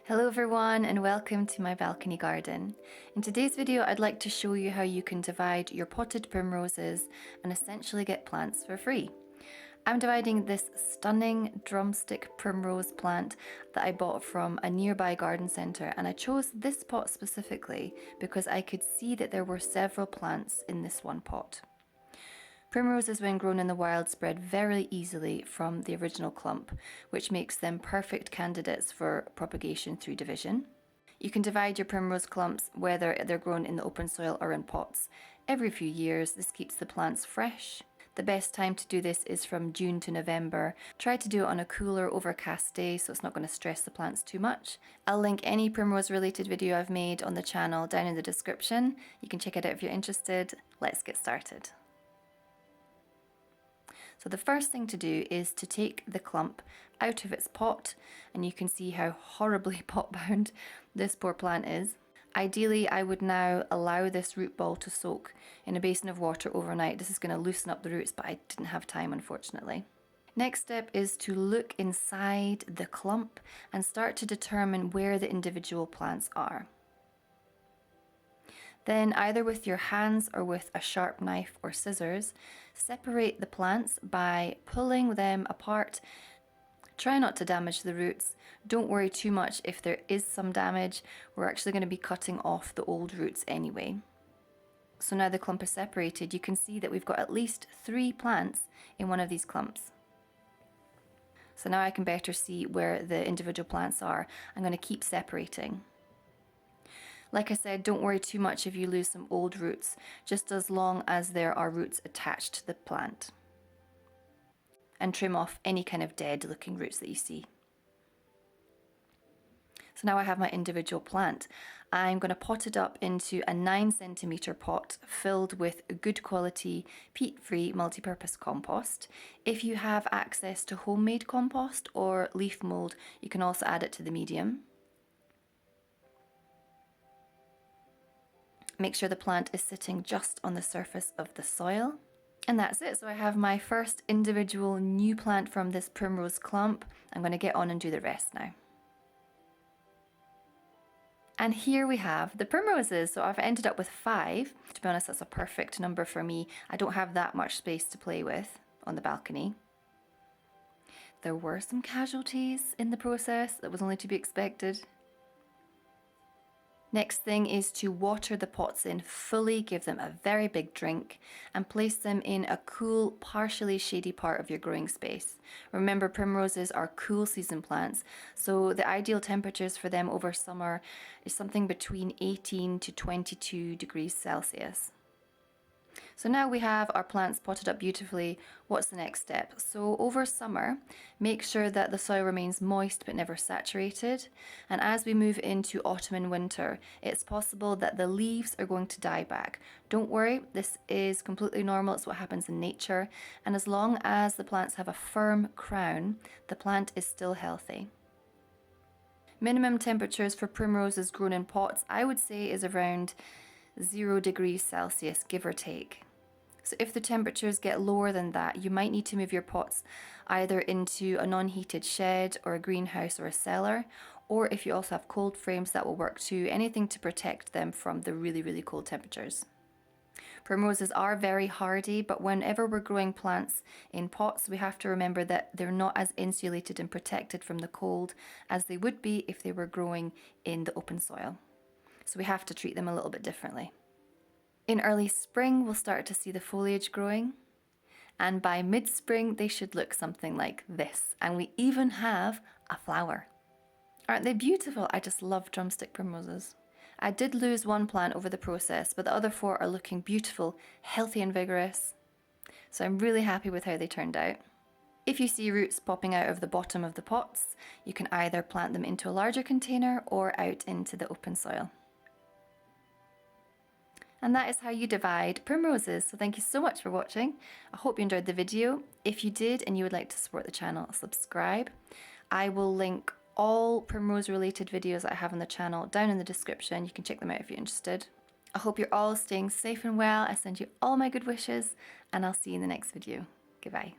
Hello everyone and welcome to my balcony garden. In today's video I'd like to show you how you can divide your potted primroses and essentially get plants for free. I'm dividing this stunning drumstick primrose plant that I bought from a nearby garden centre, and I chose this pot specifically because I could see that there were several plants in this one pot. Primroses, when grown in the wild, spread very easily from the original clump, which makes them perfect candidates for propagation through division. You can divide your primrose clumps whether they're grown in the open soil or in pots. Every few years, this keeps the plants fresh. The best time to do this is from June to November. Try to do it on a cooler, overcast day so it's not going to stress the plants too much. I'll link any primrose related video I've made on the channel down in the description. You can check it out if you're interested. Let's get started. So the first thing to do is to take the clump out of its pot, and you can see how horribly pot bound this poor plant is. Ideally, I would now allow this root ball to soak in a basin of water overnight. This is going to loosen up the roots, but I didn't have time, unfortunately. Next step is to look inside the clump and start to determine where the individual plants are. Then, either with your hands or with a sharp knife or scissors, separate the plants by pulling them apart. Try not to damage the roots. Don't worry too much if there is some damage. We're actually going to be cutting off the old roots anyway. So now the clump is separated, you can see that we've got at least 3 plants in one of these clumps. So now I can better see where the individual plants are. I'm going to keep separating. Like I said, don't worry too much if you lose some old roots, just as long as there are roots attached to the plant. And trim off any kind of dead looking roots that you see. So now I have my individual plant. I'm going to pot it up into a 9cm pot filled with good quality peat-free multi-purpose compost. If you have access to homemade compost or leaf mould, you can also add it to the medium. Make sure the plant is sitting just on the surface of the soil. And that's it. So I have my first individual new plant from this primrose clump. I'm going to get on and do the rest now. And here we have the primroses. So I've ended up with 5. To be honest, that's a perfect number for me. I don't have that much space to play with on the balcony. There were some casualties in the process. That was only to be expected. Next thing is to water the pots in fully, give them a very big drink, and place them in a cool, partially shady part of your growing space. Remember, primroses are cool season plants, so the ideal temperatures for them over summer is something between 18 to 22 degrees Celsius. So now we have our plants potted up beautifully. What's the next step? So over summer, make sure that the soil remains moist but never saturated. And as we move into autumn and winter, it's possible that the leaves are going to die back. Don't worry, this is completely normal. It's what happens in nature. And as long as the plants have a firm crown, the plant is still healthy. Minimum temperatures for primroses grown in pots, I would say, is around 0 degrees Celsius, give or take. So if the temperatures get lower than that, you might need to move your pots either into a non-heated shed or a greenhouse or a cellar, or if you also have cold frames, that will work too. Anything to protect them from the really, really cold temperatures. Primroses are very hardy, but whenever we're growing plants in pots, we have to remember that they're not as insulated and protected from the cold as they would be if they were growing in the open soil. So we have to treat them a little bit differently. In early spring, we'll start to see the foliage growing. And by mid-spring, they should look something like this. And we even have a flower. Aren't they beautiful? I just love drumstick primroses. I did lose one plant over the process, but the other 4 are looking beautiful, healthy and vigorous. So I'm really happy with how they turned out. If you see roots popping out of the bottom of the pots, you can either plant them into a larger container or out into the open soil. And that is how you divide primroses. So thank you so much for watching. I hope you enjoyed the video. If you did and you would like to support the channel, subscribe. I will link all primrose related videos I have on the channel down in the description. You can check them out if you're interested. I hope you're all staying safe and well. I send you all my good wishes, and I'll see you in the next video. Goodbye.